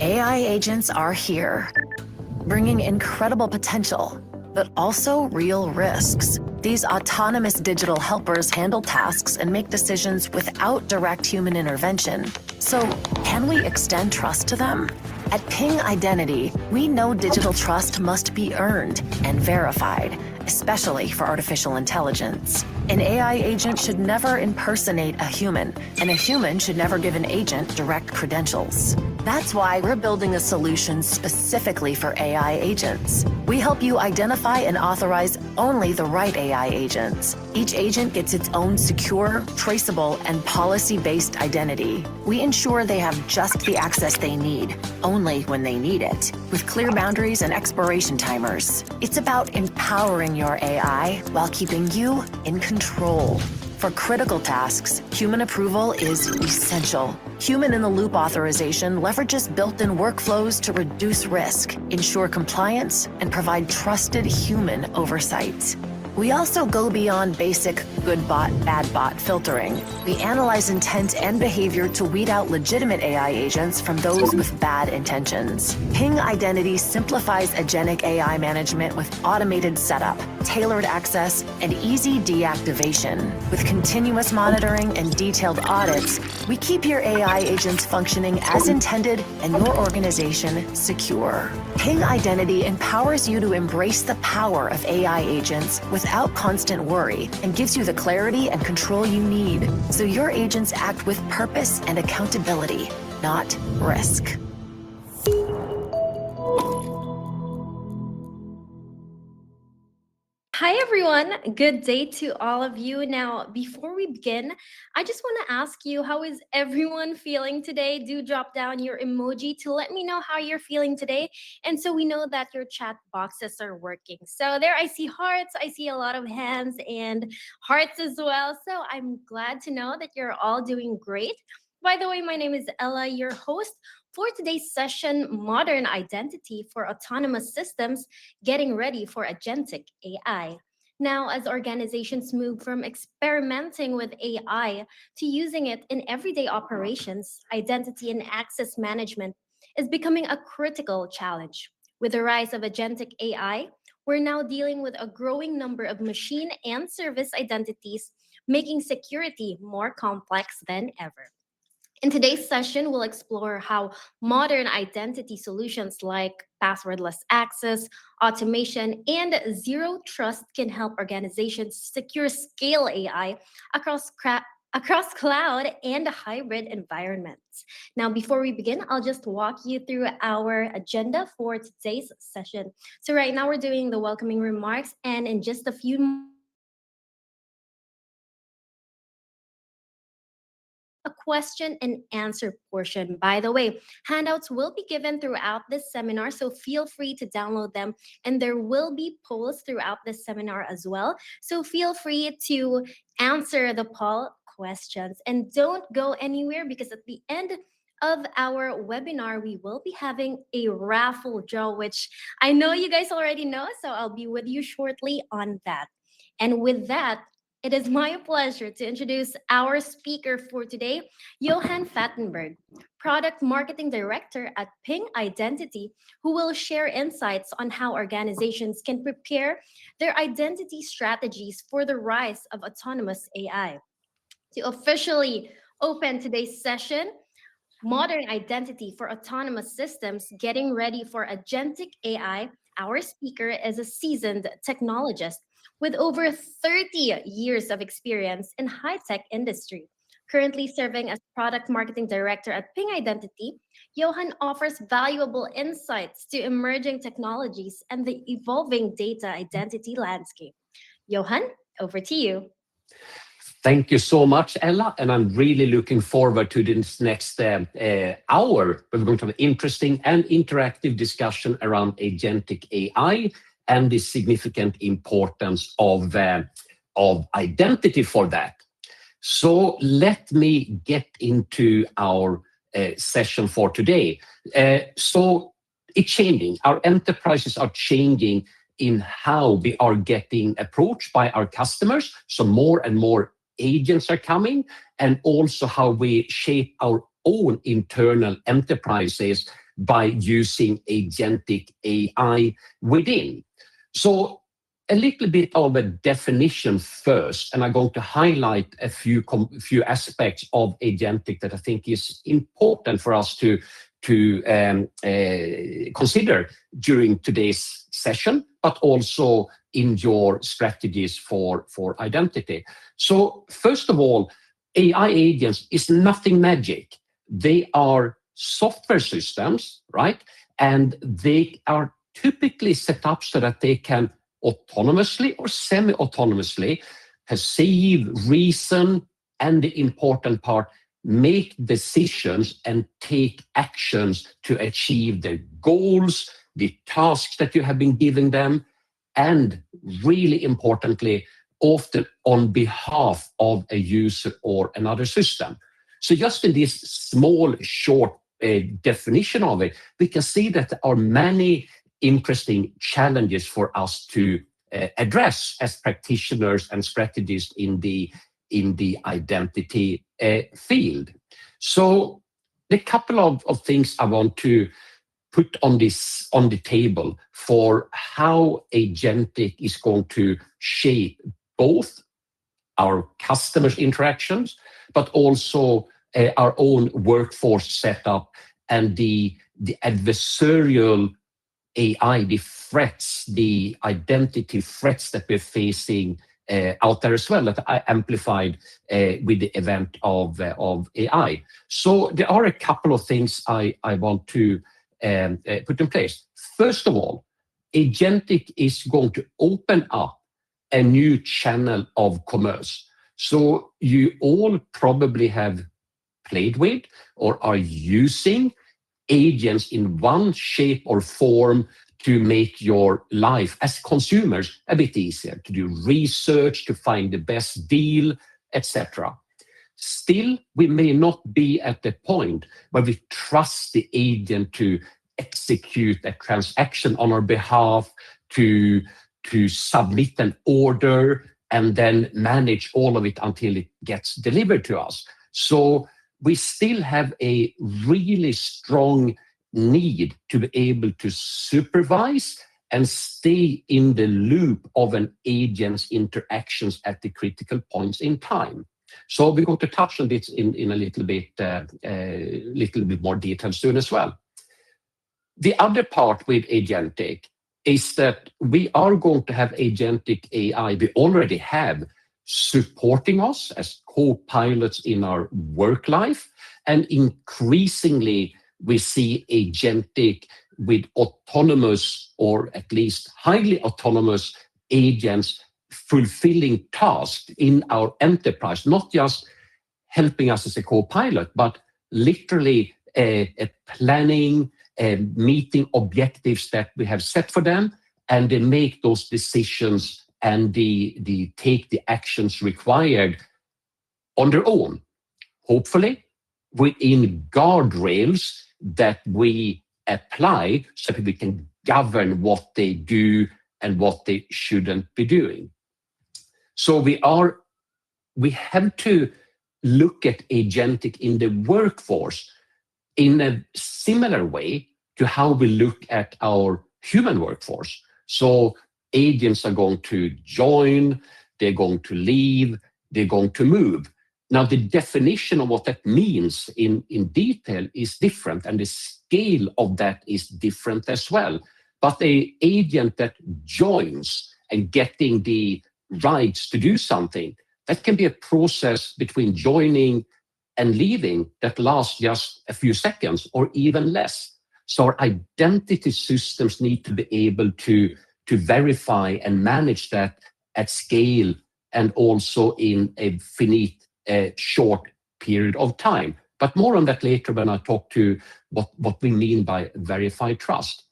AI agents are here, bringing incredible potential, but also real risks. These autonomous digital helpers handle tasks and make decisions without direct human intervention. So, can we extend trust to them? At Ping Identity, we know digital trust must be earned and verified, especially for artificial intelligence. An AI agent should never impersonate a human, and a human should never give an agent direct credentials. That's why we're building a solution specifically for AI agents. We help you identify and authorize only the right AI agents. Each agent gets its own secure, traceable, and policy-based identity. We ensure they have just the access they need, only when they need it, with clear boundaries and expiration timers. It's about empowering your AI while keeping you in control. For critical tasks, human approval is essential. Human-in-the-loop authorization leverages built-in workflows to reduce risk, ensure compliance, and provide trusted human oversight. We also go beyond basic good bot, bad bot filtering. We analyze intent and behavior to weed out legitimate AI agents from those with bad intentions. Ping Identity simplifies agentic AI management with automated setup, tailored access, and easy deactivation. With continuous monitoring and detailed audits, we keep your AI agents functioning as intended and your organization secure. Ping Identity empowers you to embrace the power of AI agents without constant worry and gives you the clarity and control you need so your agents act with purpose and accountability, not risk. Hi, everyone. Good day to all of you. Now, before we begin, I just want to ask you, how is everyone feeling today? Do drop down your emoji to let me know how you're feeling today. And so we know that your chat boxes are working. So there I see hearts. I see a lot of hands and hearts as well. So I'm glad to know that you're all doing great. By the way, my name is Ella, your host for today's session, Modern Identity for Autonomous Systems, Getting Ready for Agentic AI. Now, as organizations move from experimenting with AI to using it in everyday operations, identity and access management is becoming a critical challenge. With the rise of agentic AI, we're now dealing with a growing number of machine and service identities, making security more complex than ever. In today's session, we'll explore how modern identity solutions like passwordless access, automation, and zero trust can help organizations secure scale AI across cloud and hybrid environments. Now, before we begin, I'll just walk you through our agenda for today's session. So right now we're doing the welcoming remarks, and in just a few a question and answer portion. By the way, handouts will be given throughout this seminar, so feel free to download them. And there will be polls throughout this seminar as well. So feel free to answer the poll questions. And don't go anywhere because at the end of our webinar, we will be having a raffle draw, which I know you guys already know. So I'll be with you shortly on that. And with that, it is my pleasure to introduce our speaker for today, Johan Fattenberg, Product Marketing Director at Ping Identity, who will share insights on how organizations can prepare their identity strategies for the rise of autonomous AI. To officially open today's session, Modern Identity for Autonomous Systems, Getting Ready for Agentic AI, our speaker is a seasoned technologist with over 30 years of experience in high-tech industry. Currently serving as product marketing director at Ping Identity, Johan offers valuable insights to emerging technologies and the evolving data identity landscape. Johan, over to you. Thank you so much, Ella, and I'm really looking forward to this next hour. We're going to have an interesting and interactive discussion around agentic AI and the significant importance of identity for that. So let me get into our session for today. So it's changing. Our enterprises are changing in how we are getting approached by our customers. So more and more agents are coming, and also how we shape our own internal enterprises by using agentic AI within. So a little bit of a definition first, and I'm going to highlight a few aspects of agentic that I think is important for us to consider during today's session, but also in your strategies for identity. So first of all, AI agents is nothing magic. They are software systems, right? And they are typically set up so that they can autonomously or semi-autonomously perceive, reason, and the important part, make decisions and take actions to achieve the goals, the tasks that you have been giving them, and really importantly, often on behalf of a user or another system. So just in this small, short definition of it, we can see that there are many interesting challenges for us to address as practitioners and strategists in the identity field. So a couple of things I want to put on the table for how agentic is going to shape both our customers' interactions, but also our own workforce setup and the adversarial AI, the threats, the identity threats that we're facing out there as well, that I amplified with the event of AI. So there are a couple of things I want to put in place. First of all, agentic is going to open up a new channel of commerce. So you all probably have played with or are using agents in one shape or form to make your life as consumers a bit easier, to do research, to find the best deal, etc. Still, we may not be at the point where we trust the agent to execute a transaction on our behalf, to submit an order, and then manage all of it until it gets delivered to us. So we still have a really strong need to be able to supervise and stay in the loop of an agent's interactions at the critical points in time. So we're going to touch on this in a little bit more detail soon as well. The other part with agentic is that we are going to have agentic AI, we already have, supporting us as co-pilots in our work life. And increasingly, we see agentic with autonomous, or at least highly autonomous agents fulfilling tasks in our enterprise, not just helping us as a co-pilot, but literally planning, meeting objectives that we have set for them, and they make those decisions and they take the actions required on their own, hopefully within guardrails that we apply so that we can govern what they do and what they shouldn't be doing. So we have to look at agentic in the workforce in a similar way to how we look at our human workforce. So agents are going to join, they're going to leave, they're going to move. Now, the definition of what that means in detail is different, and the scale of that is different as well. But the agent that joins and getting the rights to do something, that can be a process between joining and leaving that lasts just a few seconds or even less. So our identity systems need to be able to verify and manage that at scale and also in a finite short period of time. But more on that later when I talk to what we mean by verified trust.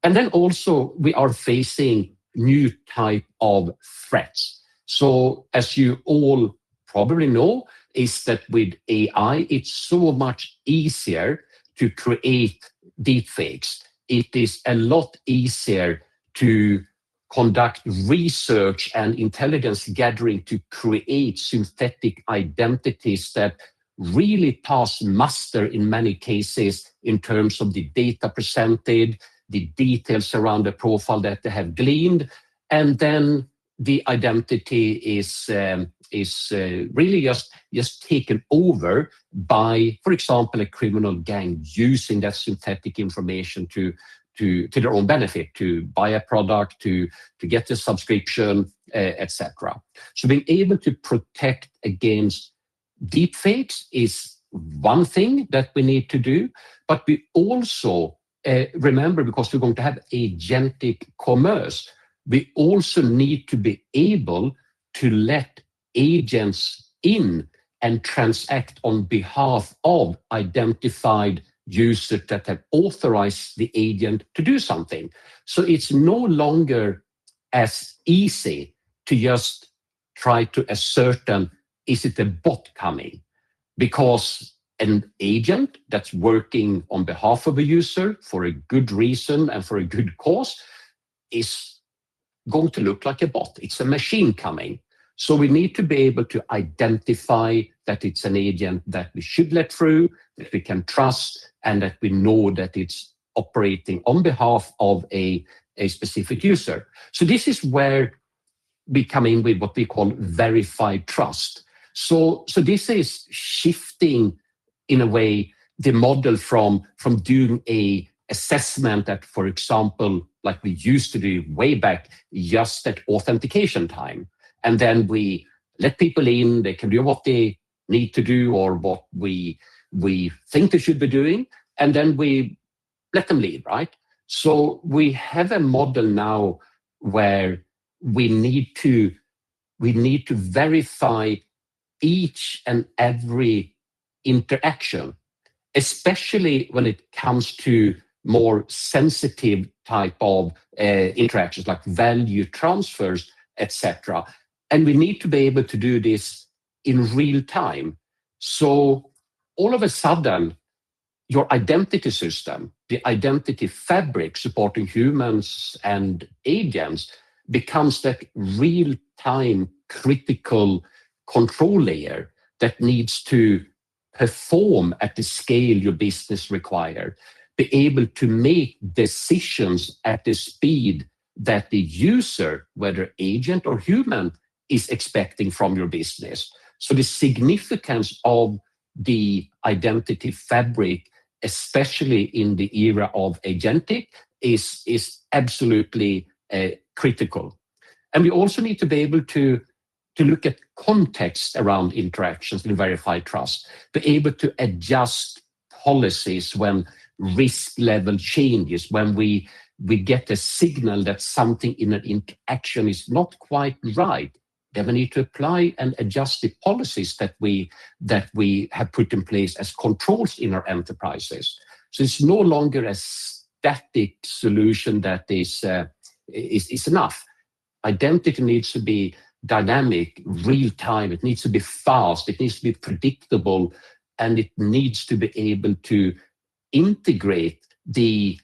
And then also we are facing new type of threats. So as you all probably know, is that with AI, it's so much easier to create deepfakes. It is a lot easier to conduct research and intelligence gathering to create synthetic identities that really pass muster in many cases in terms of the data presented, the details around the profile that they have gleaned, and then the identity is really just taken over by, for example, a criminal gang using that synthetic information to their own benefit, to buy a product, to get a subscription, etc. So being able to protect against deepfakes is one thing that we need to do, but we also remember, because we're going to have agentic commerce, we also need to be able to let agents in and transact on behalf of identified users that have authorized the agent to do something. So it's no longer as easy to just try to ascertain, is it a bot coming? Because an agent that's working on behalf of a user for a good reason and for a good cause is going to look like a bot. It's a machine coming. So we need to be able to identify that it's an agent that we should let through, that we can trust, and that we know that it's operating on behalf of a specific user. So this is where we come in with what we call verified trust. So this is shifting, in a way, the model from doing a assessment that, for example, like we used to do way back, just at authentication time. And then we let people in, they can do what they need to do or what we think they should be doing, and then we let them leave, right? So we have a model now where we need to verify each and every interaction, especially when it comes to more sensitive type of interactions like value transfers, etc. And we need to be able to do this in real time. So all of a sudden, your identity system, the identity fabric supporting humans and agents, becomes that real-time critical control layer that needs to perform at the scale your business requires, be able to make decisions at the speed that the user, whether agent or human, is expecting from your business. So the significance of the identity fabric, especially in the era of agentic, is absolutely critical. And we also need to be able to look at context around interactions in verified trust, be able to adjust policies when risk level changes, when we get a signal that something in an interaction is not quite right. Then we need to apply and adjust the policies that we have put in place as controls in our enterprises. So it's no longer a static solution that is enough. Identity needs to be dynamic, real time. It needs to be fast. It needs to be predictable, and it needs to be able to integrate the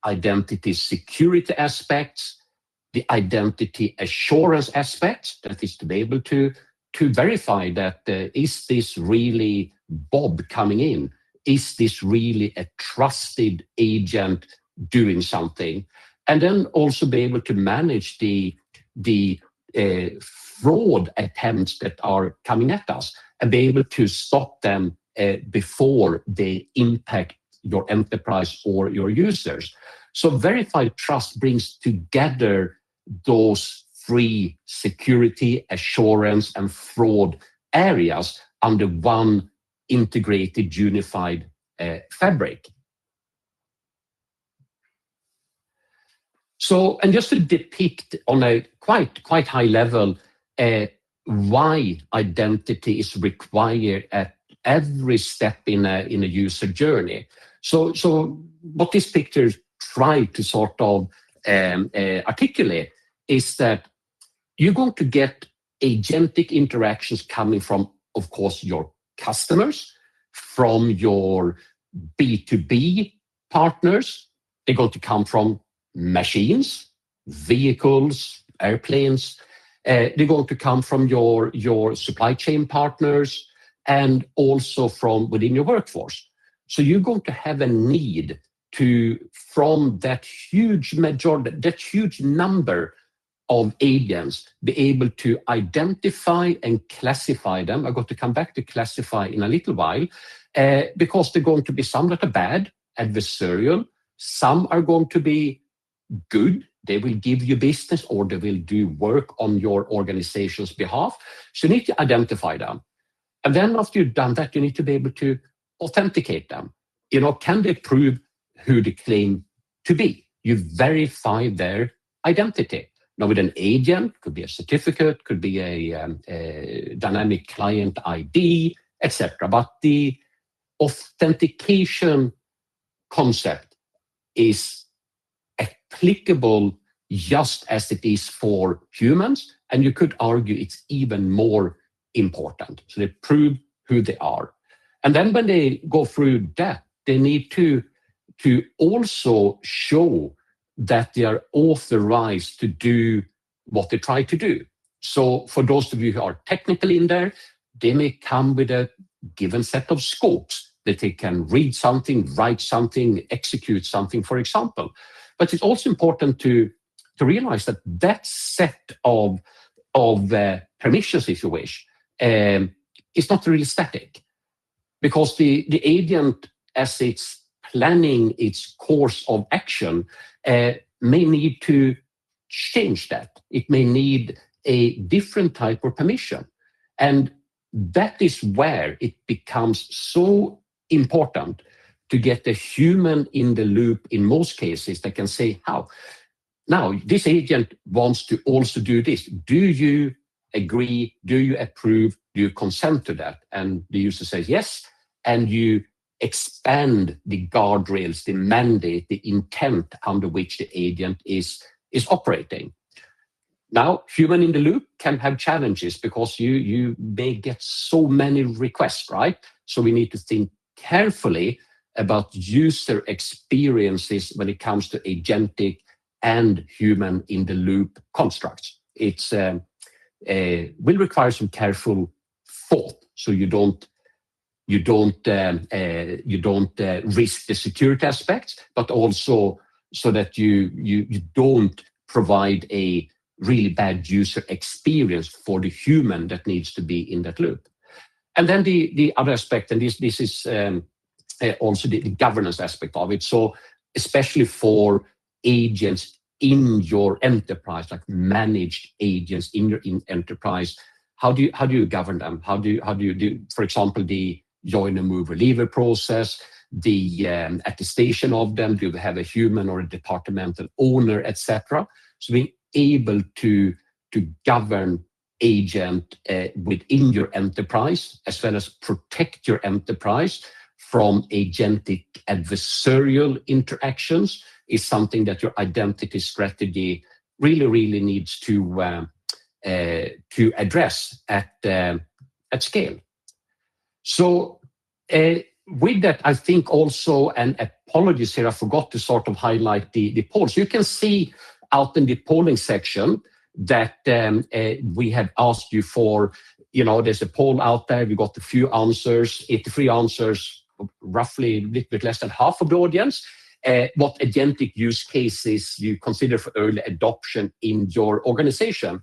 identity security aspects, the identity assurance aspects, that is to be able to verify that is this really Bob coming in? Is this really a trusted agent doing something? And then also be able to manage the fraud attempts that are coming at us and be able to stop them before they impact your enterprise or your users. So verified trust brings together those three: security, assurance, and fraud areas under one integrated, unified fabric. So, and just to depict on a quite high level why identity is required at every step in a user journey. So what this picture tries to sort of articulate is that you're going to get agentic interactions coming from, of course, your customers, from your B2B partners. They're going to come from machines, vehicles, airplanes. They're going to come from your supply chain partners, and also from within your workforce. So you're going to have a need to, from that huge majority, that huge number of agents, be able to identify and classify them. I'm going to come back to classify in a little while, because they're going to be some that are bad, adversarial, some are going to be good, they will give you business or they will do work on your organization's behalf. So you need to identify them. And then after you've done that, you need to be able to authenticate them. Can they prove who they claim to be? You verify their identity. Now with an agent, could be a certificate, could be a dynamic client ID, etc. But the authentication concept is applicable just as it is for humans, and you could argue it's even more important. So they prove who they are. And then when they go through that, they need to also show that they are authorized to do what they try to do. So for those of you who are technically in there, they may come with a given set of scopes that they can read something, write something, execute something, for example. But it's also important to realize that that set of permissions, if you wish, is not really static, because the agent, as it's planning its course of action, may need to change that. It may need a different type of permission. And that is where it becomes so important to get the human in the loop in most cases that can say, how? Now, this agent wants to also do this. Do you agree? Do you approve? Do you consent to that? And the user says yes, and you expand the guardrails, the mandate, the intent under which the agent is operating. Now, human in the loop can have challenges because you may get so many requests, right? So we need to think carefully about user experiences when it comes to agentic and human in the loop constructs. It's will require some careful thought, so you don't risk the security aspects, but also so that you don't provide a really bad user experience for the human that needs to be in that loop. And then the other aspect, and this is also the governance aspect of it. So especially for agents in your enterprise, like managed agents in your enterprise, how do you govern them? How do you do, for example, the joiner, mover, leaver process, the attestation of them? Do you have a human or a departmental owner, etc.? So being able to govern agent within your enterprise, as well as protect your enterprise from agentic adversarial interactions, is something that your identity strategy really needs to address at scale. So with that, I think also, and apologies here, I forgot to sort of highlight the polls. You can see out in the polling section that we have asked you for, there's a poll out there. We got a few answers, 83 answers, roughly a little bit less than half of the audience. What agentic use cases you consider for early adoption in your organization.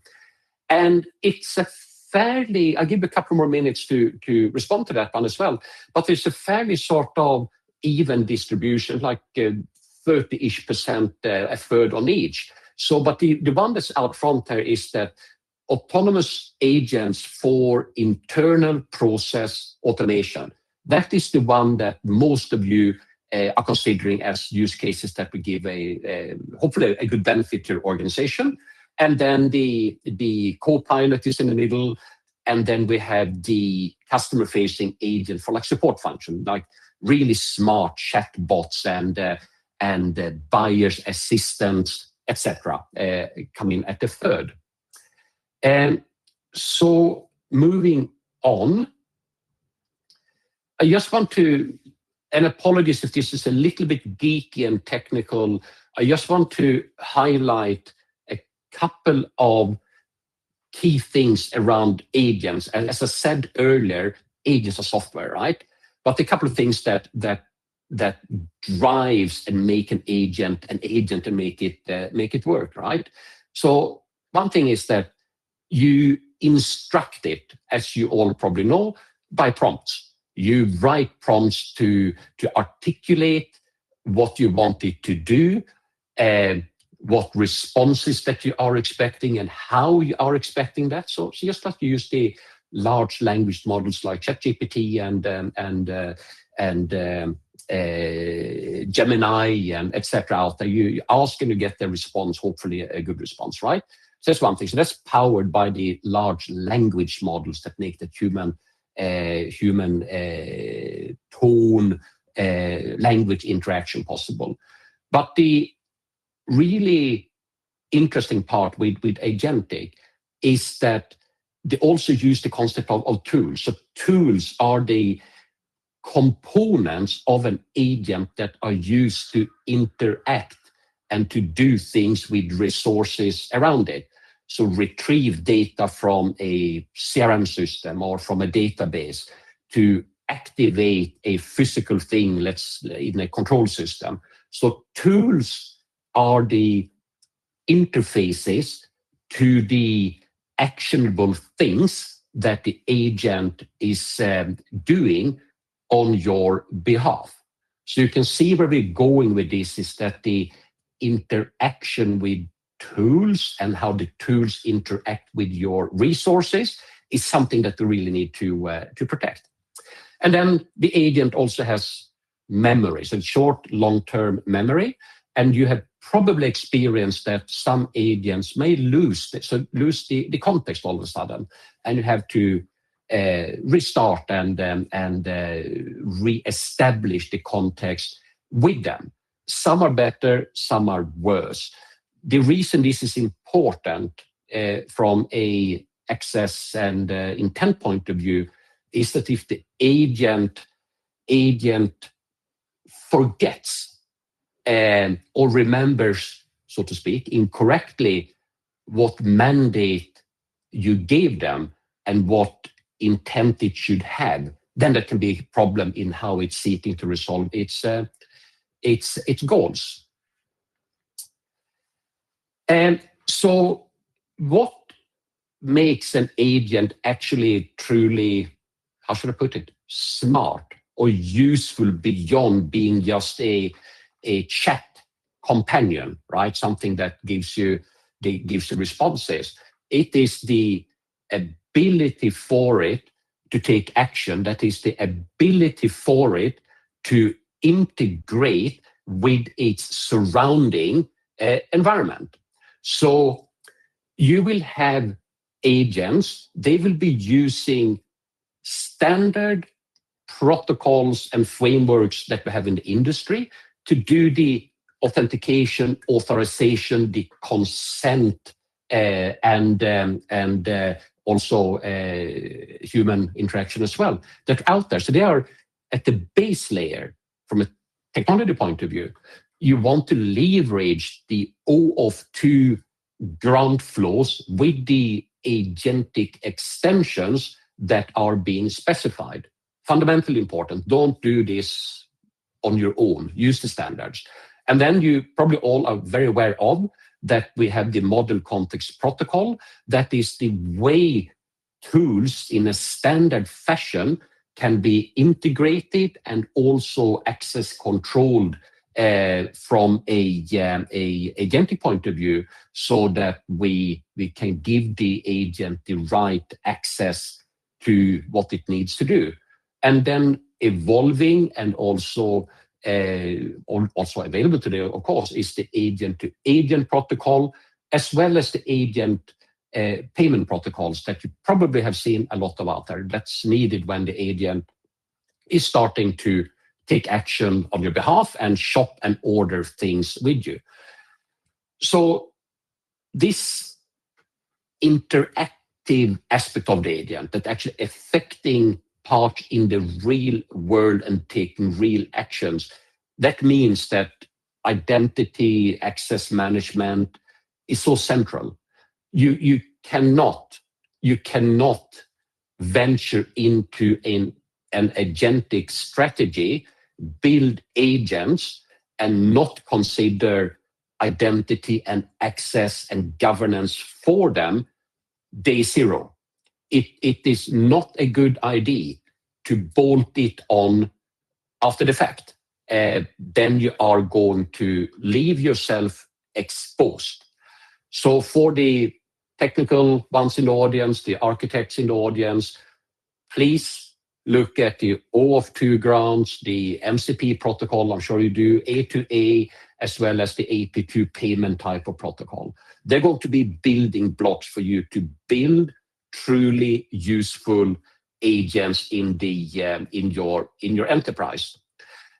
And it's a fairly, I'll give you a couple more minutes to respond to that one as well, but it's a fairly sort of even distribution, like 30-ish%, a third on each. So, but the one that's out front there is that autonomous agents for internal process automation. That is the one that most of you are considering as use cases that will give hopefully a good benefit to your organization. And then the co-pilot is in the middle. And then we have the customer-facing agent for like support function, like really smart chatbots and buyer's assistants, etc., come in at the third. And so moving on, I just want to, and apologies if this is a little bit geeky and technical, I just want to highlight a couple of key things around agents. And as I said earlier, agents are software, right? But a couple of things that drives and make an agent and make it work, right? So one thing is that you instruct it, as you all probably know, by prompts. You write prompts to articulate what you want it to do, what responses that you are expecting, and how you are expecting that. So just like you use the large language models like ChatGPT and Gemini and etc. out there, you ask and you get the response, hopefully a good response, right? So that's one thing. So that's powered by the large language models that make the human tone language interaction possible. But the really interesting part with Agentic is that they also use the concept of tools. So tools are the components of an agent that are used to interact and to do things with resources around it. So retrieve data from a CRM system or from a database, to activate a physical thing, in a control system. So tools are the interfaces to the actionable things that the agent is doing on your behalf. So you can see where we're going with this is that the interaction with tools and how the tools interact with your resources is something that we really need to protect. And then the agent also has memory, so short, long-term memory. And you have probably experienced that some agents may lose the context all of a sudden, and you have to restart and re-establish the context with them. Some are better, some are worse. The reason this is important from a access and intent point of view is that if the agent forgets or remembers, so to speak, incorrectly what mandate you gave them and what intent it should have, then that can be a problem in how it's seeking to resolve its goals. And so what makes an agent actually truly, how should I put it, smart or useful beyond being just a chat companion, right? Something that gives you responses. It is the ability for it to take action. That is the ability for it to integrate with its surrounding environment. So you will have agents, they will be using standard protocols and frameworks that we have in the industry to do the authentication, authorization, the consent, and also human interaction as well, that are out there. So they are at the base layer from a technology point of view. You want to leverage the OAuth 2 ground floors with the agentic extensions that are being specified. Fundamentally important. Don't do this on your own. Use the standards. And then you probably all are very aware of that we have the model context protocol. That is the way tools in a standard fashion can be integrated and also access controlled from a agentic point of view, so that we can give the agent the right access to what it needs to do. And then evolving and also available today, of course, is the agent-to-agent protocol, as well as the agent payment protocols that you probably have seen a lot of out there. That's needed when the agent is starting to take action on your behalf and shop and order things with you. So this interactive aspect of the agent that actually affecting part in the real world and taking real actions, that means that identity access management is so central. You cannot venture into an an agentic strategy, build agents, and not consider identity and access and governance for them day zero. It is not a good idea to bolt it on after the fact. Then you are going to leave yourself exposed. So for the technical ones in the audience, the architects in the audience, please look at the OAuth2 grounds, the MCP protocol, I'm sure you do, A2A, as well as the AP2 payment type of protocol. They're going to be building blocks for you to build truly useful agents in your enterprise.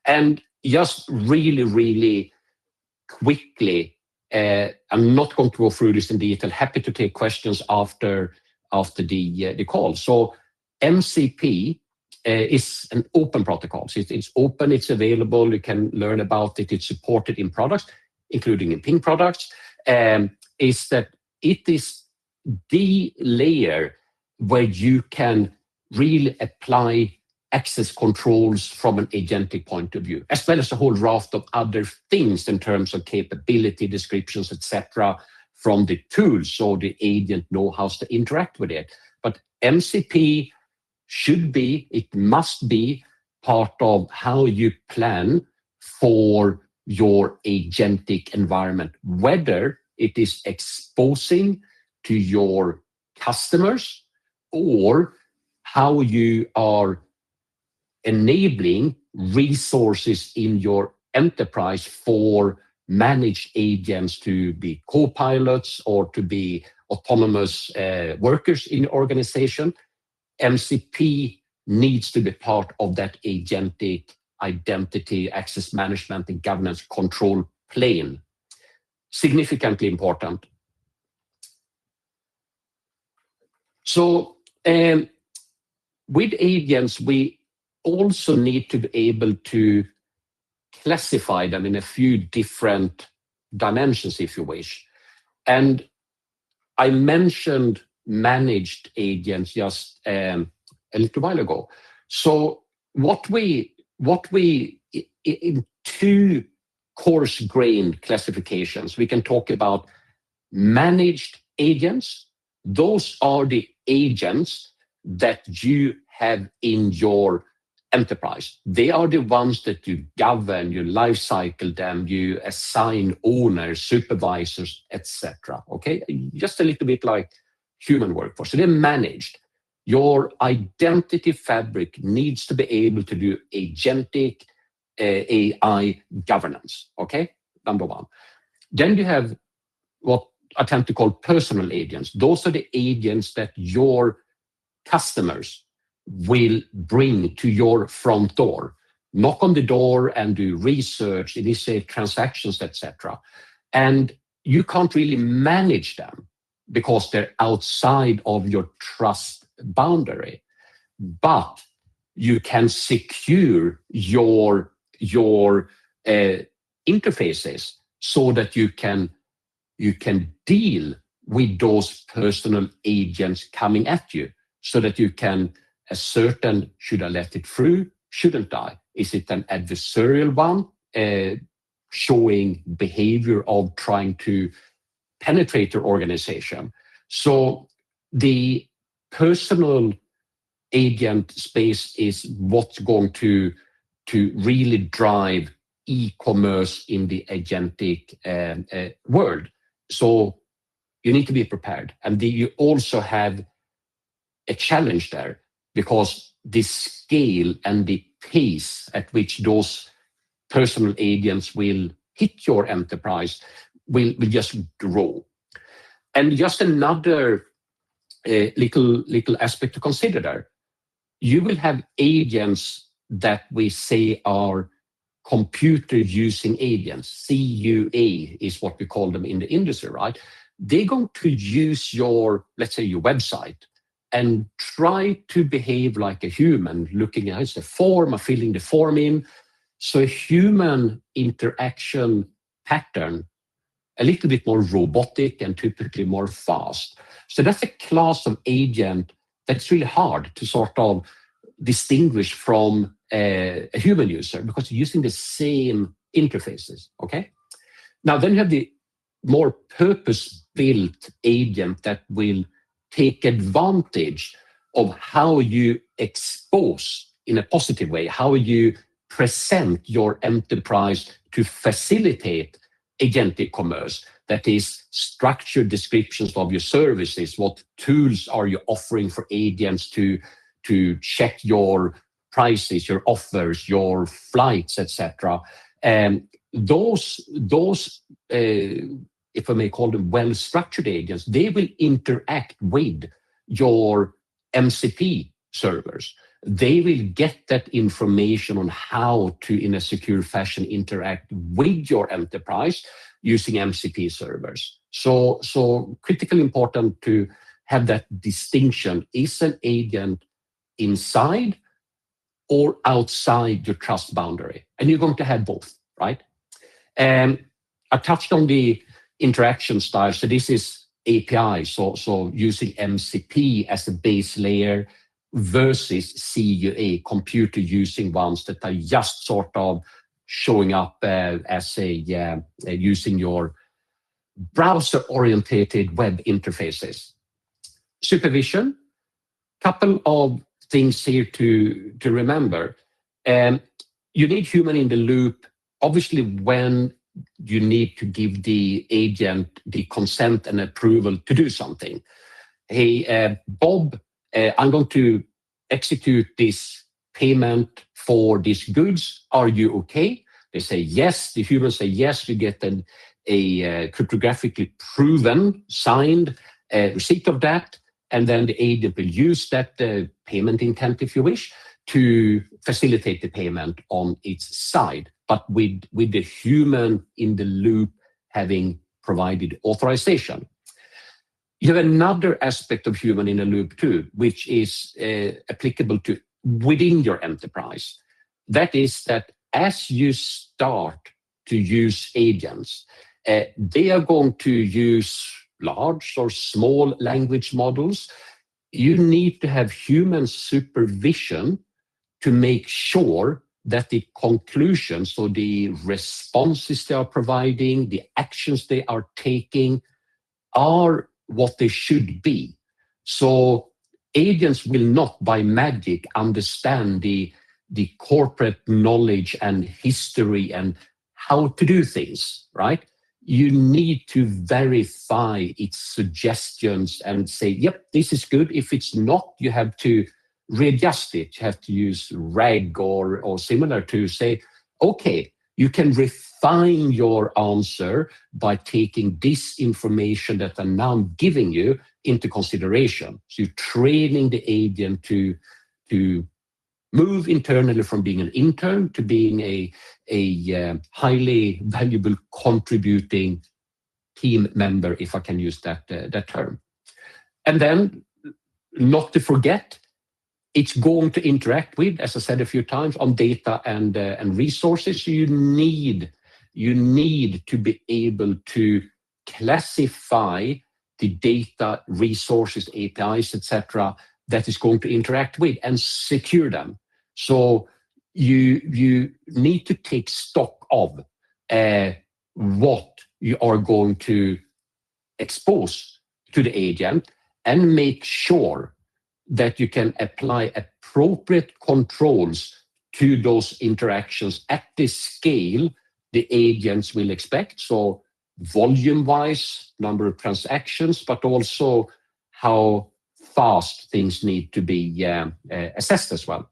And just really quickly, I'm not going to go through this in detail. Happy to take questions after the call. So MCP is an open protocol. So it's open, it's available, you can learn about it, it's supported in products, including in Ping products. Is that it is the layer where you can really apply access controls from an agentic point of view, as well as a whole raft of other things in terms of capability descriptions, etc., from the tools, so the agent knows how to interact with it. But MCP it must be part of how you plan for your agentic environment, whether it is exposing to your customers or how you are enabling resources in your enterprise for managed agents to be co-pilots or to be autonomous workers in your organization. MCP needs to be part of that agentic identity, access management, and governance control plane. Significantly important. So with agents, we also need to be able to classify them in a few different dimensions, if you wish. And I mentioned managed agents just a little while ago. So what we in two coarse-grained classifications, we can talk about managed agents. Those are the agents that you have in your enterprise. They are the ones that you govern, you life cycle them, you assign owners, supervisors, etc. Okay, just a little bit like human workforce. So they're managed. Your identity fabric needs to be able to do agentic AI governance. Okay, number one. Then you have what I tend to call personal agents. Those are the agents that your customers will bring to your front door, knock on the door and do research, initiate transactions, etc. And you can't really manage them because they're outside of your trust boundary. But you can secure your interfaces so that you can deal with those personal agents coming at you, so that you can ascertain, should I let it through, shouldn't I? Is it an adversarial one, showing behavior of trying to penetrate your organization? So the personal agent space is what's going to really drive e-commerce in the agentic world. So you need to be prepared. And you also have a challenge there, because the scale and the pace at which those personal agents will hit your enterprise will just grow. And just another little aspect to consider there, you will have agents that we say are computer using agents. CUA is what we call them in the industry, right? They're going to use your, let's say, your website and try to behave like a human, looking at the form or filling the form in. So a human interaction pattern, a little bit more robotic and typically more fast. So that's a class of agent that's really hard to sort of distinguished from a human user because you're using the same interfaces, okay? Now, then you have the more purpose-built agent that will take advantage of how you expose in a positive way, how you present your enterprise to facilitate agentic commerce. That is structured descriptions of your services. What tools are you offering for agents to check your prices, your offers, your flights, etc. Those if I may call them well-structured agents, they will interact with your MCP servers. They will get that information on how to, in a secure fashion, interact with your enterprise using MCP servers. So critically important to have that distinction. Is an agent inside or outside your trust boundary? And you're going to have both, right? I touched on the interaction style. So this is API, so using MCP as a base layer versus CUA, computer using ones that are just sort of showing up as using your browser-oriented web interfaces. Supervision, couple of things here to remember. You need human in the loop, obviously, when you need to give the agent the consent and approval to do something. Hey, Bob, I'm going to execute this payment for these goods. Are you okay? They say yes. The humans say yes. You get a cryptographically proven, signed receipt of that. And then the agent will use that payment intent, if you wish, to facilitate the payment on its side, but with the human in the loop having provided authorization. You have another aspect of human in the loop too, which is applicable to within your enterprise. That is that as you start to use agents, they are going to use large or small language models. You need to have human supervision to make sure that the conclusions, so the responses they are providing, the actions they are taking, are what they should be. So agents will not by magic understand the corporate knowledge and history and how to do things, right? You need to verify its suggestions and say, yep, this is good. If it's not, you have to readjust it. You have to use RAG or similar to say, okay, you can refine your answer by taking this information that I'm now giving you into consideration. So you're training the agent to move internally from being an intern to being a highly valuable contributing team member, if I can use that term. And then, not to forget, it's going to interact with, as I said a few times, on data and resources. So you need to be able to classify the data, resources, APIs, etc., that is going to interact with and secure them. So you need to take stock of what you are going to expose to the agent and make sure that you can apply appropriate controls to those interactions at the scale the agents will expect. So volume-wise, number of transactions, but also how fast things need to be assessed as well.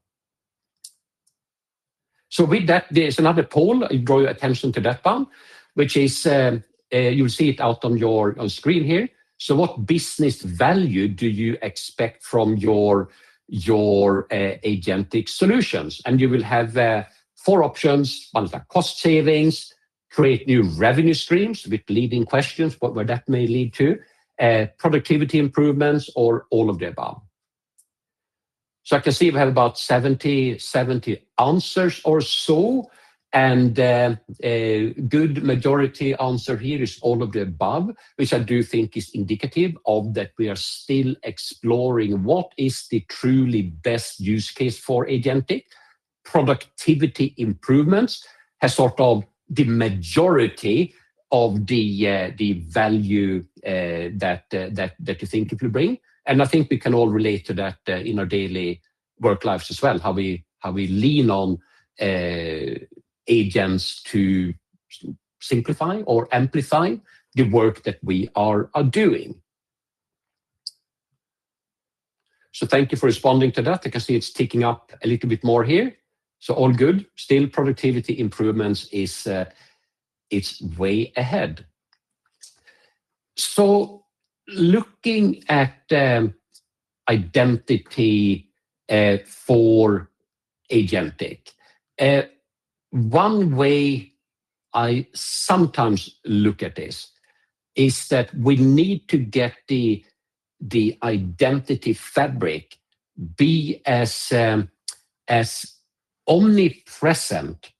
So with that, there's another poll. I draw your attention to that one, which is, you'll see it out on screen here. So what business value do you expect from your agentic solutions? And you will have 4 options. One is like cost savings, create new revenue streams with leading questions, where that may lead to, productivity improvements, or all of the above. So I can see we have about 70 answers or so. And a good majority answer here is all of the above, which I do think is indicative of that we are still exploring what is the truly best use case for Agentic. Productivity improvements has sort of the majority of the value that you think it will bring. And I think we can all relate to that in our daily work lives as well, how we lean on agents to simplify or amplify the work that we are doing. So thank you for responding to that. I can see it's ticking up a little bit more here. So all good. Still, productivity improvements is it's way ahead. So looking at identity for Agentic, one way I sometimes look at this is that we need to get the identity fabric be as omnipresent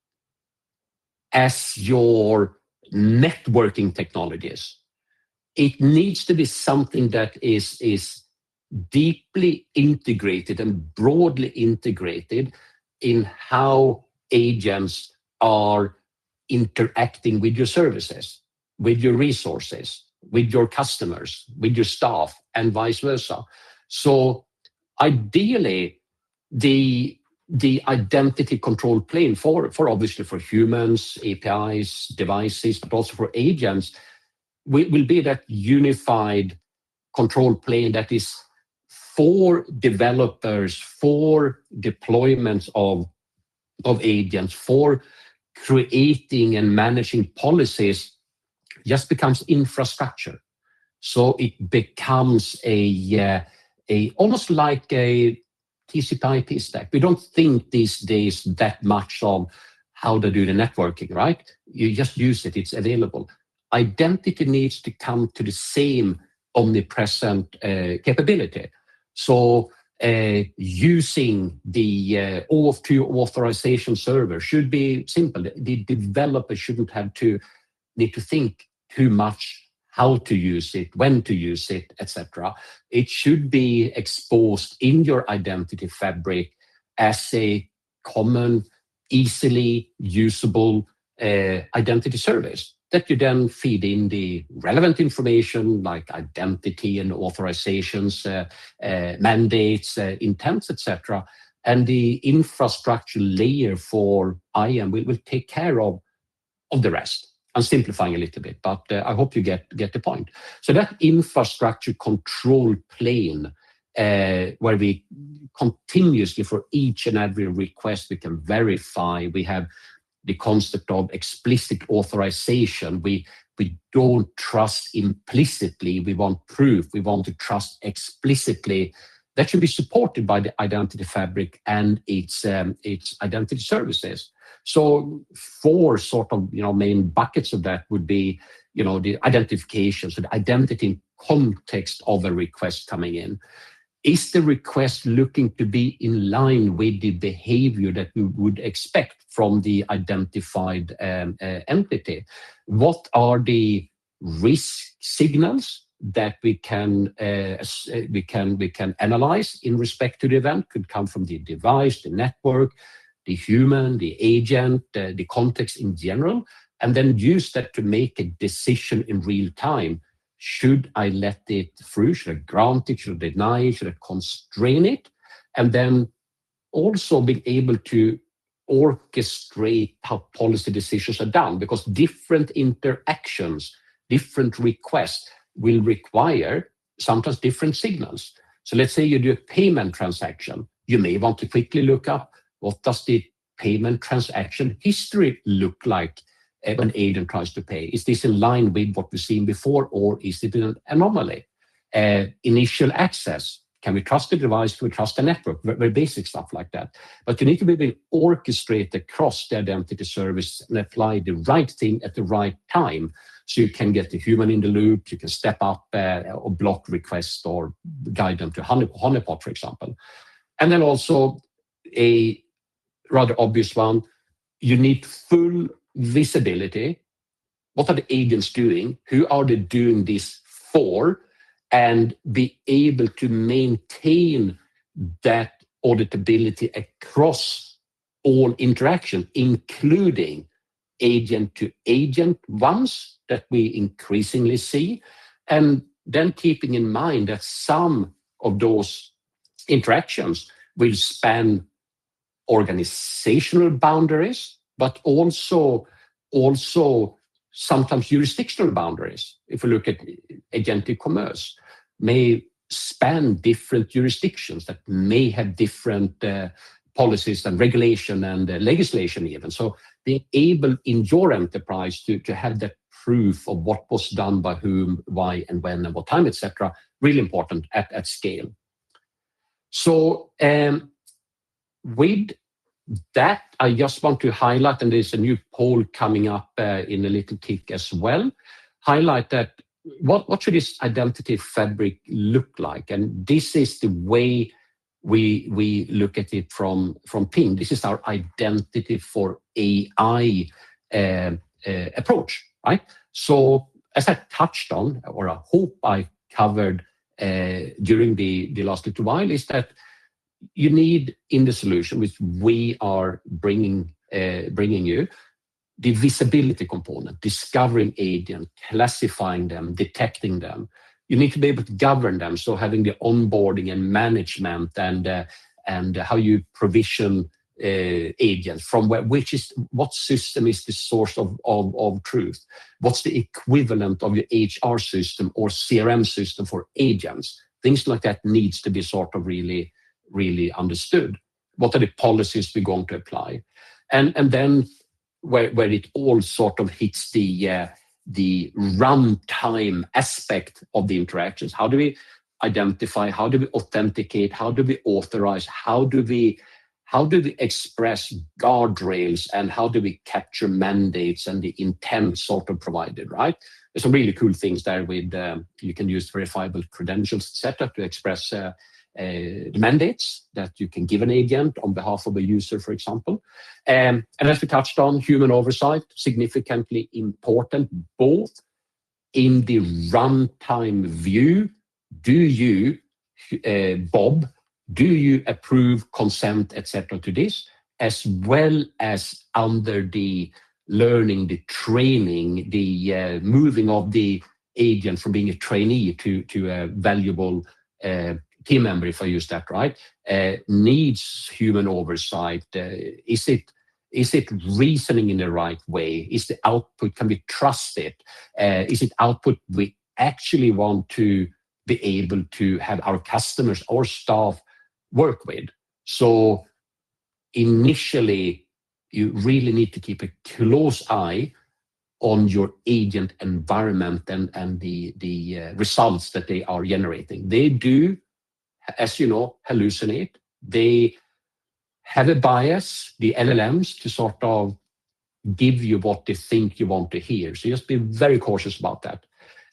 as your networking technologies. It needs to be something that is deeply integrated and broadly integrated in how agents are interacting with your services, with your resources, with your customers, with your staff, and vice versa. So ideally, the identity control plane for obviously for humans, APIs, devices, but also for agents will be that unified control plane that is for developers, for deployments of agents, for creating and managing policies, just becomes infrastructure. So it becomes a almost like a TCP/IP stack. We don't think these days that much of how to do the networking, right? You just use it, it's available. Identity needs to come to the same omnipresent capability. So using the OAuth 2 authorization server should be simple. The developer shouldn't have to need to think too much how to use it, when to use it, etc. It should be exposed in your identity fabric as a common, easily usable identity service that you then feed in the relevant information like identity and authorizations, mandates, intents, etc. And the infrastructure layer for IAM will take care of the rest. I'm simplifying a little bit, but I hope you get the point. So that infrastructure control plane, where we continuously, for each and every request, we can verify. We have the concept of explicit authorization. We don't trust implicitly. We want proof. We want to trust explicitly. That should be supported by the identity fabric and its identity services. So four sort of main buckets of that would be the identification, so the identity in context of a request coming in. Is the request looking to be in line with the behavior that we would expect from the identified entity? What are the risk signals that we can analyze in respect to the event? Could come from the device, the network, the human, the agent, the context in general, and then use that to make a decision in real time. Should I let it through? Should I grant it? Should I deny it? Should I constrain it? And then also being able to orchestrate how policy decisions are done, because different interactions, different requests will require sometimes different signals. So let's say you do a payment transaction. You may want to quickly look up, what does the payment transaction history look like when an agent tries to pay? Is this in line with what we've seen before, or is it an anomaly? Initial access. Can we trust the device? Can we trust the network? Very basic stuff like that. But you need to be able to orchestrate across the identity service and apply the right thing at the right time. So you can get the human in the loop, you can step up or block requests or guide them to honeypot, for example. And then also a rather obvious one, You need full visibility. What are the agents doing? Who are they doing this for? And be able to maintain that auditability across all interaction, including agent to agent ones that we increasingly see. And then keeping in mind that some of those interactions will span organizational boundaries, but also sometimes jurisdictional boundaries. If we look at agentic commerce, may span different jurisdictions that may have different policies and regulation and legislation even. So being able in your enterprise to have that proof of what was done by whom, why, and when, and what time, etc., really important at scale. So with that, I just want to highlight, and there's a new poll coming up in a little tick as well, highlight that what should this identity fabric look like? And this is the way we look at it from Ping. This is our identity for AI approach, right? So as I touched on, or I hope I covered during the last little while, is that you need in the solution, which we are bringing you, the visibility component, discovering agent, classifying them, detecting them. You need to be able to govern them, so having the onboarding and management and how you provision agents from what system is the source of truth? What's the equivalent of your HR system or CRM system for agents? Things like that needs to be sort of really understood. What are the policies we're going to apply? And then where it all sort of hits the runtime aspect of the interactions. How do we identify? How do we authenticate? How do we authorize? How do we express guardrails, and how do we capture mandates and the intent sort of provided, right? There's some really cool things there with you can use verifiable credentials, etc., to express mandates that you can give an agent on behalf of a user, for example. And as we touched on, human oversight, significantly important, both in the runtime view. Do you, Bob, do you approve, consent, etc. to this, as well as under the learning, the training, the moving of the agent from being a trainee to a valuable team member, if I use that right, needs human oversight. Is it reasoning in the right way? Is the output, can we trust it? Is it output we actually want to be able to have our customers or staff work with? So initially, you really need to keep a close eye on your agent environment and the results that they are generating. They do, as you know, hallucinate. They have a bias, the LLMs, to sort of give you what they think you want to hear. So just be very cautious about that.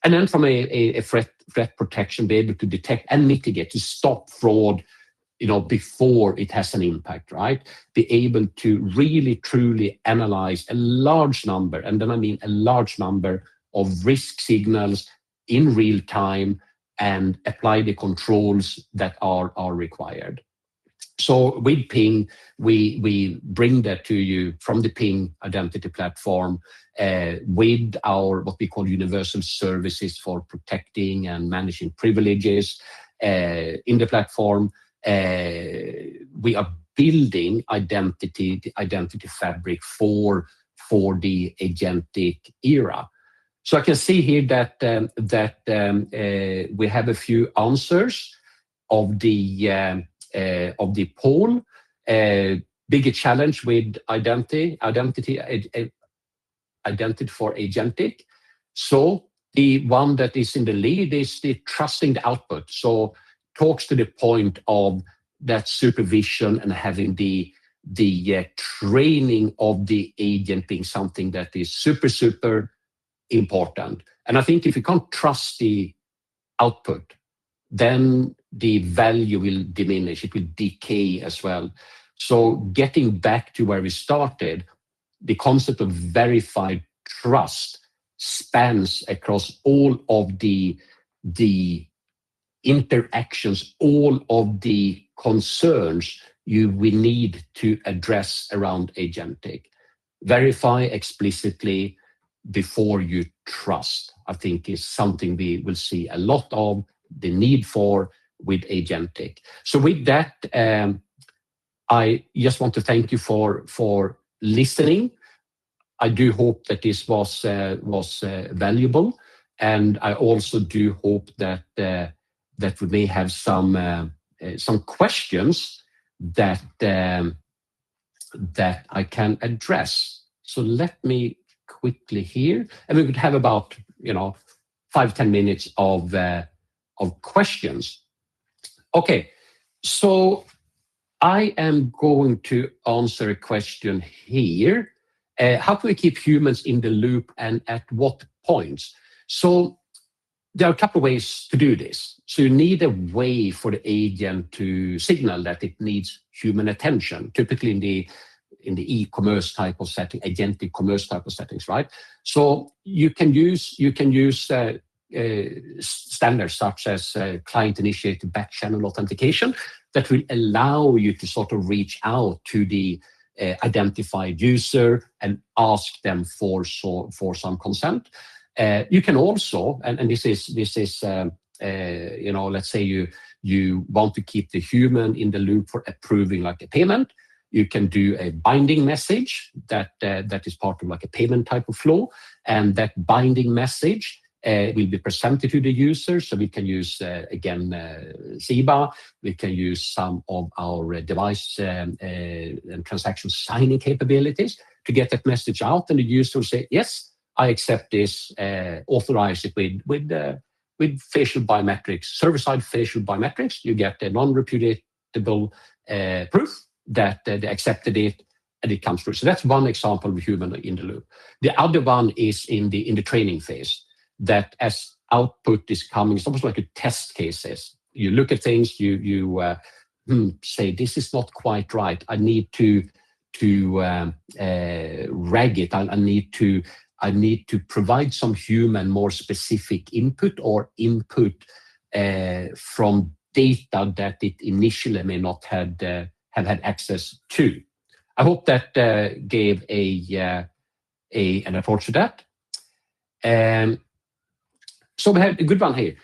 And then from a threat protection, be able to detect and mitigate, to stop fraud, before it has an impact, right? Be able to really, truly analyze a large number, and then I mean a large number of risk signals in real time and apply the controls that are required. So with Ping, we bring that to you from the Ping identity platform with our what we call universal services for protecting and managing privileges in the platform. We are building the identity fabric for the agentic era. So I can see here that we have a few answers of the poll. Bigger challenge with identity for agentic. So the one that is in the lead is the trusting the output. So talks to the point of that supervision and having the training of the agent being something that is super important. And I think if you can't trust the output, then the value will diminish, it will decay as well. So getting back to where we started, the concept of verified trust spans across all of the interactions, all of the concerns we need to address around agentic. Verify explicitly before you trust, I think, is something we will see a lot of, the need for with agentic. So with that, I just want to thank you for listening. I do hope that this was valuable, and I also do hope that that we may have some questions that that I can address. So let me quickly here, and we could have about 5-10 minutes of questions. Okay, so I am going to answer a question here. How can we keep humans in the loop, and at what points? So there are a couple of ways to do this. So you need a way for the agent to signal that it needs human attention, typically in the e-commerce type of setting, agentic commerce type of settings, right? So you can use standards such as client-initiated back-channel authentication that will allow you to sort of reach out to the identified user and ask them for some consent. You can also, and this is let's say you want to keep the human in the loop for approving like a payment. You can do a binding message that is part of like a payment type of flow, and that binding message will be presented to the user. So we can use again SIBA. We can use some of our device and transaction signing capabilities to get that message out, and the user will say, "Yes, I accept this." Authorize it with facial biometrics, server-side facial biometrics. You get a non-repudiatable proof that they accepted it, and it comes through. So that's one example of human in the loop. The other one is in the training phase, that as output is coming, it's almost like a test cases. You look at things, you say, this is not quite right. I need to rag it. I need to provide some human, more specific input or input from data that it initially may not have had access to. I hope that gave an approach to that. So we have a good one here.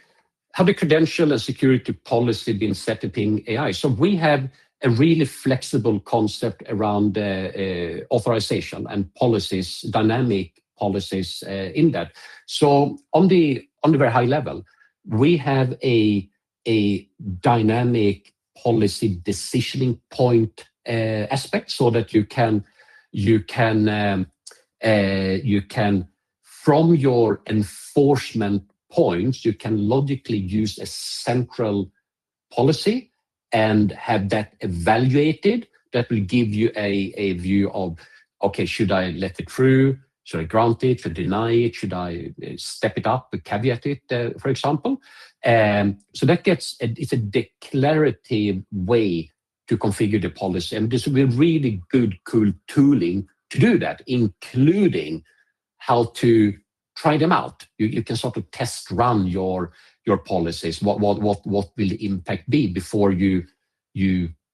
How the credential and security policy been set up in AI? So we have a really flexible concept around authorization and policies, dynamic policies in that. So on the very high level, we have a dynamic policy decisioning point aspect, so that you can from your enforcement points, you can logically use a central policy and have that evaluated. That will give you a view of, okay, should I let it through? Should I grant it? Should I deny it? Should I step it up, caveat it, for example? So that it's a declarative way to configure the policy. And this will be really good, cool tooling to do that, including how to try them out. You can sort of test run your policies. What will the impact be before you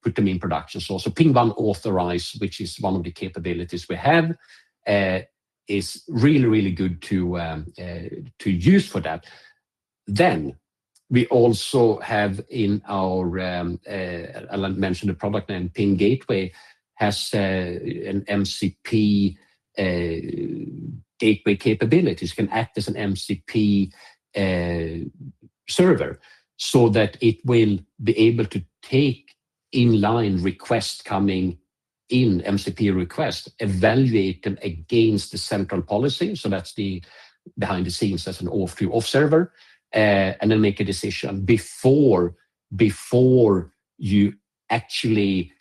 put them in production? So ping one authorize, which is one of the capabilities we have, is really good to use for that. Then we also have in our I mentioned the product name, Ping Gateway has an MCP gateway capabilities, can act as an MCP server, so that it will be able to take inline requests coming in, MCP request, evaluate them against the central policy. So that's the behind the scenes, that's an off server, and then make a decision before you actually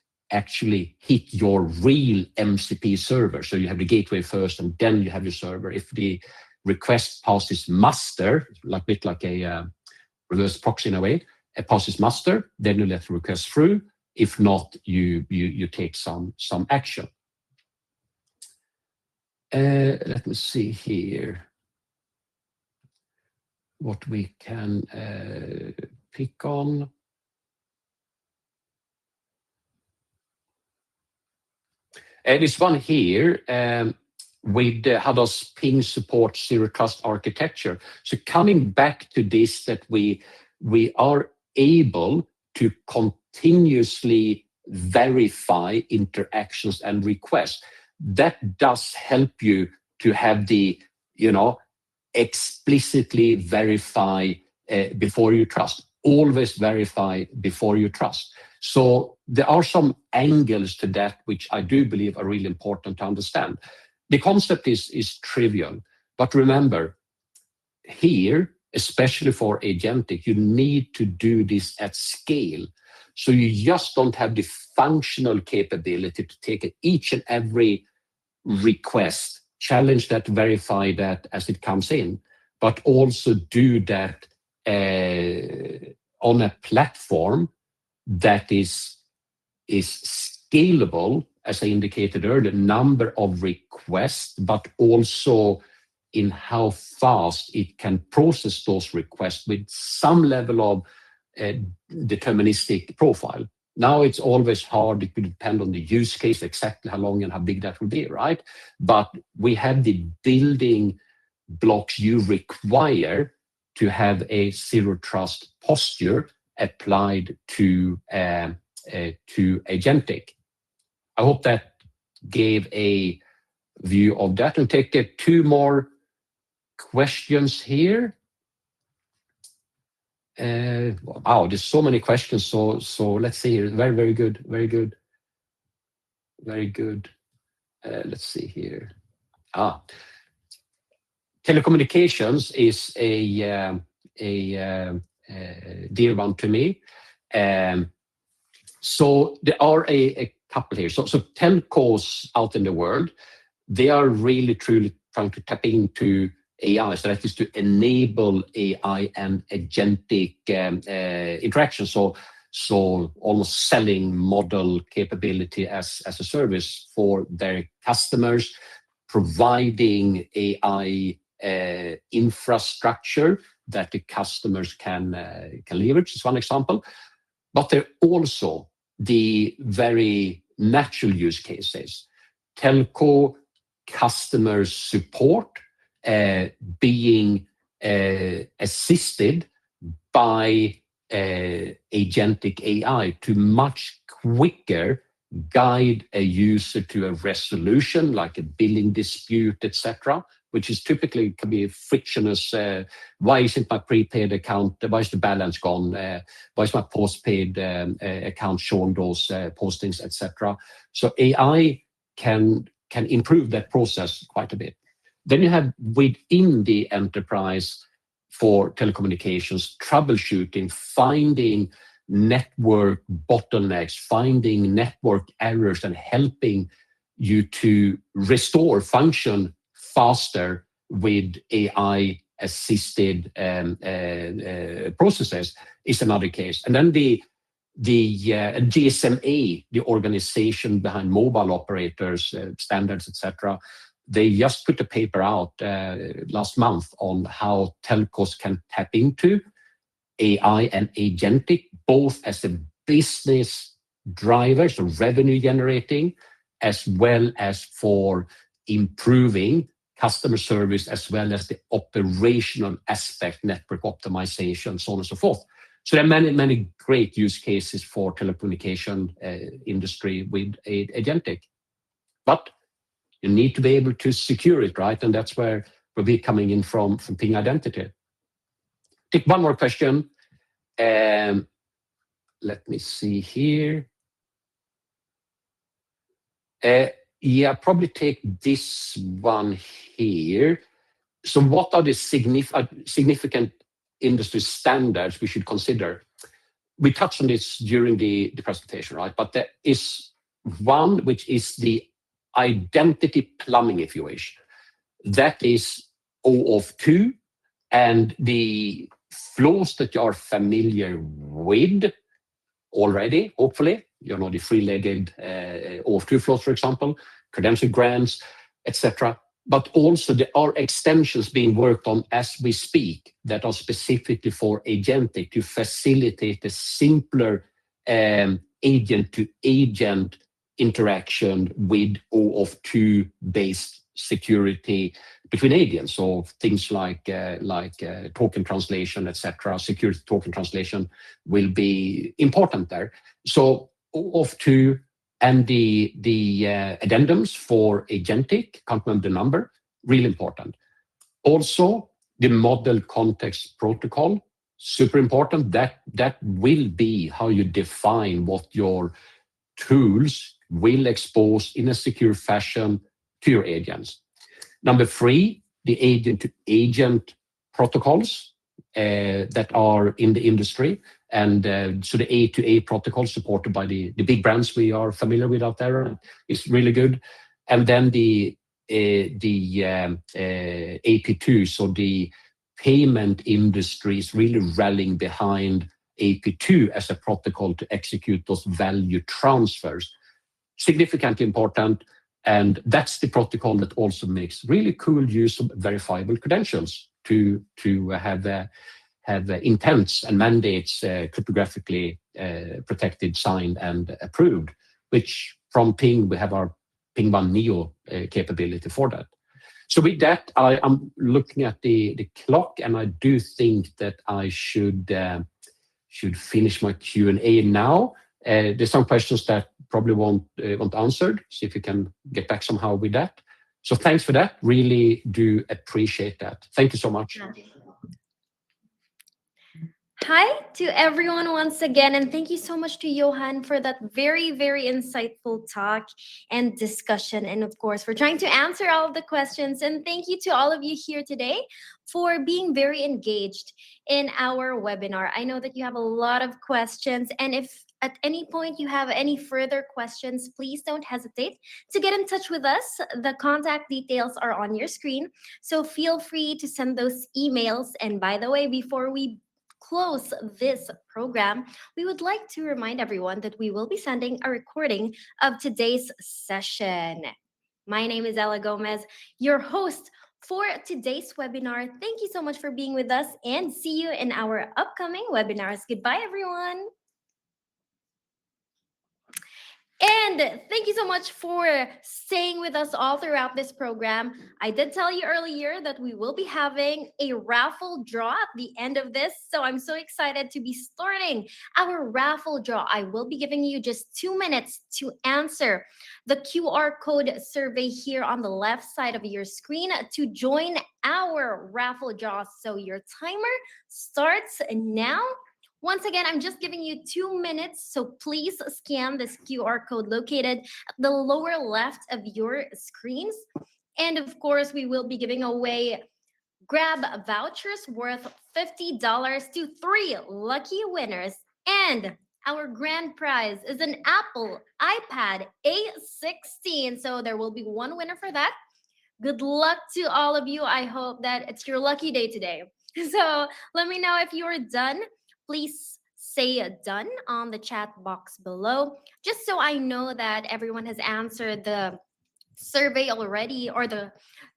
hit your real MCP server. So you have the gateway first, and then you have your server. If the request passes muster, like a bit like a reverse proxy in a way, it passes muster, then you let the request through. If not, you take some action. Let me see here what we can pick on. This one here with how does ping support zero trust architecture? So coming back to this, that we are able to continuously verify interactions and requests. That does help you to have the, explicitly verify before you trust. Always verify before you trust. So there are some angles to that which I do believe are really important to understand. The concept is trivial, but remember, here, especially for agentic, you need to do this at scale. So you just don't have the functional capability to take each and every request, challenge that, verify that as it comes in, but also do that on a platform that is scalable, as I indicated earlier, number of requests, but also in how fast it can process those requests with some level of deterministic profile. Now it's always hard, it will depend on the use case, exactly how long and how big that will be, right? But we have the building blocks you require to have a zero trust posture applied to agentic. I hope that gave a view of that. And take two more questions here. Wow, there's so many questions. So let's see here. Very good. Let's see here. Telecommunications is a dear one to me. So there are a couple here. So telcos out in the world, they are really truly trying to tap into AI, so that is to enable AI and agentic interaction. So almost selling model capability as a service for their customers, providing AI infrastructure that the customers can leverage is one example. But there are also the very natural use cases. Telco customer support being assisted by agentic AI to much quicker guide a user to a resolution, like a billing dispute, etc., which is typically can be frictionless. Why isn't my prepaid account? Why is the balance gone? Why is my postpaid account showing those postings, etc.? So AI can improve that process quite a bit. Then you have within the enterprise for telecommunications, troubleshooting, finding network bottlenecks, finding network errors, and helping you to restore function faster with AI-assisted processes is another case. And then the GSMA, the organization behind mobile operators, standards, etc., they just put a paper out last month on how telcos can tap into AI and agentic, both as a business driver, so revenue generating, as well as for improving customer service, as well as the operational aspect, network optimization, so on and so forth. So there are many great use cases for telecommunication industry with agentic. But you need to be able to secure it, right? And that's where we're coming in from Ping Identity. Take one more question. Let me see here. Yeah, probably take this one here. So what are the significant industry standards we should consider? We touched on this during the presentation, right? But there is one which is the identity plumbing, if you wish. That is OAuth 2, and the flows that you are familiar with already, hopefully, the three-legged OAuth 2 flows, for example, credential grants, etc. but also there are extensions being worked on as we speak that are specifically for Agentic to facilitate a simpler agent-to-agent interaction with OAuth2 based security between agents. So things like token translation, etc., security token translation will be important there. So OAuth2 and the addendums for Agentic, can't remember the number, really important. Also, the model context protocol, super important. That will be how you define what your tools will expose in a secure fashion to your agents. Number 3, the agent-to-agent protocols that are in the industry. And so the A2A protocol supported by the big brands we are familiar with out there is really good. And then the AP2, so the payment industry is really rallying behind AP2 as a protocol to execute those value transfers. Significantly important. And that's the protocol that also makes really cool use of verifiable credentials to have intents and mandates cryptographically protected, signed, and approved, which from Ping, we have our Ping1 Neo capability for that. So with that, I'm looking at the clock, and I do think that I should finish my Q&A now. There's some questions that probably won't answered. See if you can get back somehow with that. So thanks for that. Really do appreciate that. Thank you so much. Hi to everyone once again, and thank you so much to Johan for that very, very insightful talk and discussion, and of course for trying to answer all of the questions. And thank you to all of you here today for being very engaged in our webinar. I know that you have a lot of questions, and if at any point you have any further questions, please don't hesitate to get in touch with us. The contact details are on your screen, so feel free to send those emails. And by the way, before we close this program, we would like to remind everyone that we will be sending a recording of today's session. My name is Ella Gomez, your host for today's webinar. Thank you so much for being with us, and see you in our upcoming webinars. Goodbye, everyone. And thank you so much for staying with us all throughout this program. I did tell you earlier that we will be having a raffle draw at the end of this. So I'm so excited to be starting our raffle draw. I will be giving you just 2 minutes to answer the QR code survey here on the left side of your screen to join our raffle draw. So your timer starts now. Once again, I'm just giving you 2 minutes, so please scan this QR code located at the lower left of your screens. And of course, we will be giving away grab vouchers worth $50 to 3 lucky winners. And our grand prize is an Apple iPad A16. So there will be one winner for that. Good luck to all of you. I hope that it's your lucky day today. So let me know if you're done. Please say done on the chat box below, just so I know that everyone has answered the survey already, or the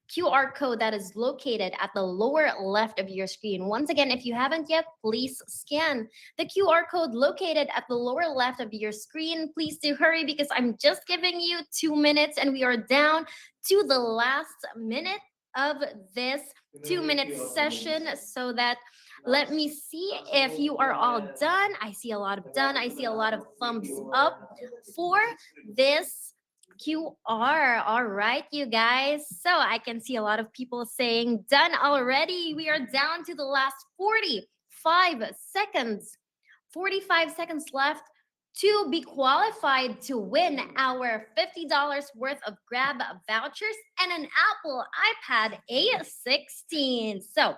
QR code that is located at the lower left of your screen. Once again, if you haven't yet, please scan the QR code located at the lower left of your screen. Please do hurry, because I'm just giving you 2 minutes and we are down to the last minute of this 2-minute session. So that, let me see if you are all done. I see a lot of done. I see a lot of thumbs up for this QR. All right, you guys. So I can see a lot of people saying done already. We are down to the last 45 seconds. 45 seconds left to be qualified to win our $50 worth of grab vouchers and an Apple iPad A16. So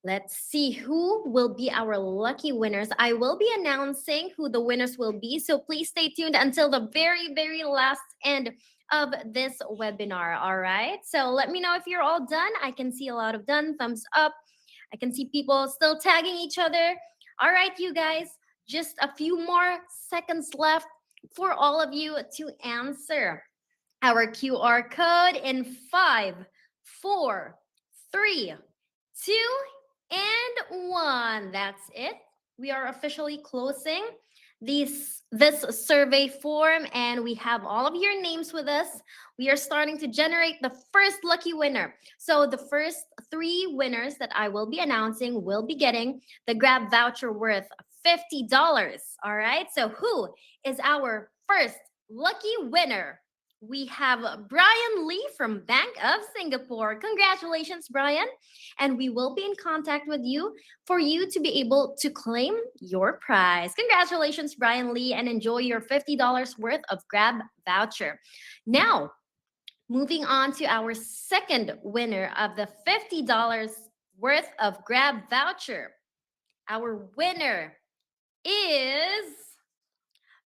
let's see who will be our lucky winners. I will be announcing who the winners will be, so please stay tuned until the very, very last end of this webinar. All right, so let me know if you're all done. I can see a lot of done, thumbs up. I can see people still tagging each other. All right, you guys, just a few more seconds left for all of you to answer our QR code in 5, 4, 3, 2, and 1. That's it. We are officially closing this survey form, and we have all of your names with us. We are starting to generate the first lucky winner. So the first 3 winners that I will be announcing will be getting the Grab voucher worth $50. All right. So who is our first lucky winner? We have Brian Lee from Bank of Singapore. Congratulations, Brian. And we will be in contact with you for you to be able to claim your prize. Congratulations, Brian Lee, and enjoy your $50 worth of Grab voucher. Now, moving on to our second winner of the $50 worth of Grab voucher. Our winner is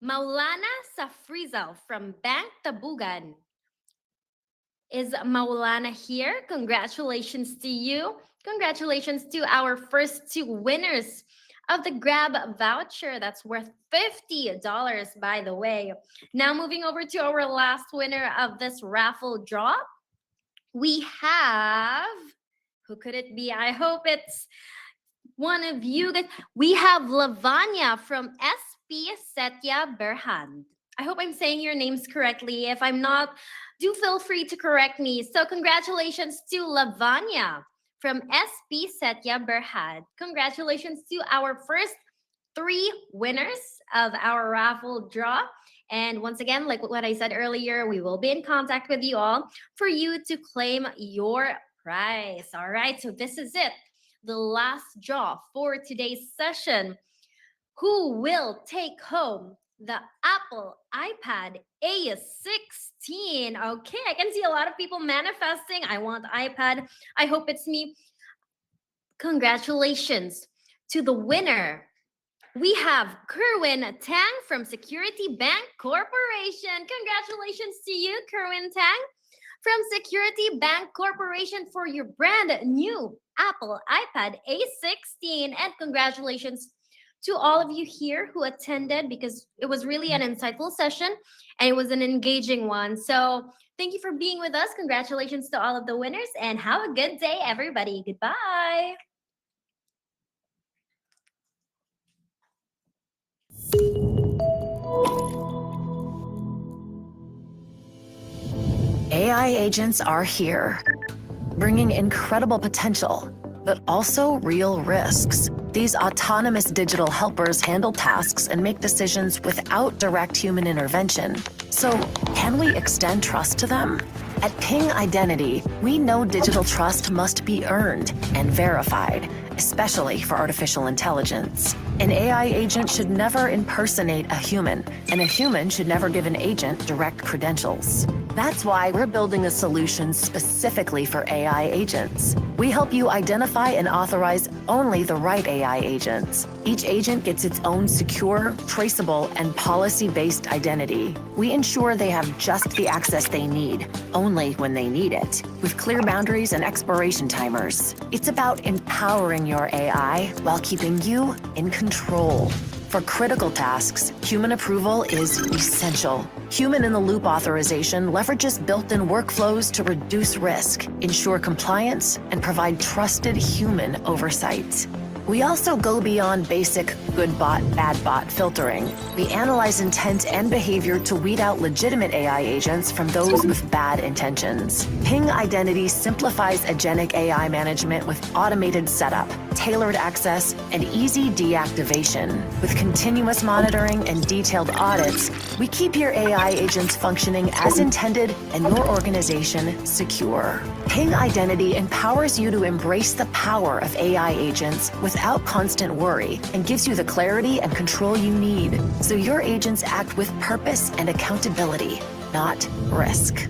Maulana Safrizal from Bank Tabugan. Is Maulana here? Congratulations to you. Congratulations to our first 2 winners of the Grab voucher. That's worth $50, by the way. Now moving over to our last winner of this raffle draw. We have, who could it be? I hope it's one of you. We have Lavanya from SP Setya Berhan. I hope I'm saying your names correctly. If I'm not, do feel free to correct me. So congratulations to Lavanya from SP Setya Berhad. Congratulations to our first 3 winners of our raffle draw. And once again, like what I said earlier, we will be in contact with you all for you to claim your prize. All right, so this is it. The last draw for today's session. Who will take home the Apple iPad A16? Okay, I can see a lot of people manifesting. I want iPad. I hope it's me. Congratulations to the winner. We have Kerwin Tang from Security Bank Corporation. Congratulations to you, Kerwin Tang from Security Bank Corporation for your brand new Apple iPad A16. And congratulations to all of you here who attended, because it was really an insightful session and it was an engaging one. So thank you for being with us. Congratulations to all of the winners and have a good day, everybody. Goodbye. AI agents are here, bringing incredible potential, but also real risks. These autonomous digital helpers handle tasks and make decisions without direct human intervention. So, can we extend trust to them? At Ping Identity, we know digital trust must be earned and verified, especially for artificial intelligence. An AI agent should never impersonate a human, and a human should never give an agent direct credentials. That's why we're building a solution specifically for AI agents. We help you identify and authorize only the right AI agents. Each agent gets its own secure, traceable, and policy-based identity. We ensure they have just the access they need, only when they need it, with clear boundaries and expiration timers. It's about empowering your AI while keeping you in control. For critical tasks, human approval is essential. Human-in-the-loop authorization leverages built-in workflows to reduce risk, ensure compliance, and provide trusted human oversight. We also go beyond basic good bot, bad bot filtering. We analyze intent and behavior to weed out legitimate AI agents from those with bad intentions. Ping Identity simplifies agentic AI management with automated setup, tailored access, and easy deactivation. With continuous monitoring and detailed audits, we keep your AI agents functioning as intended and your organization secure. Ping Identity empowers you to embrace the power of AI agents without constant worry and gives you the clarity and control you need so your agents act with purpose and accountability, not risk.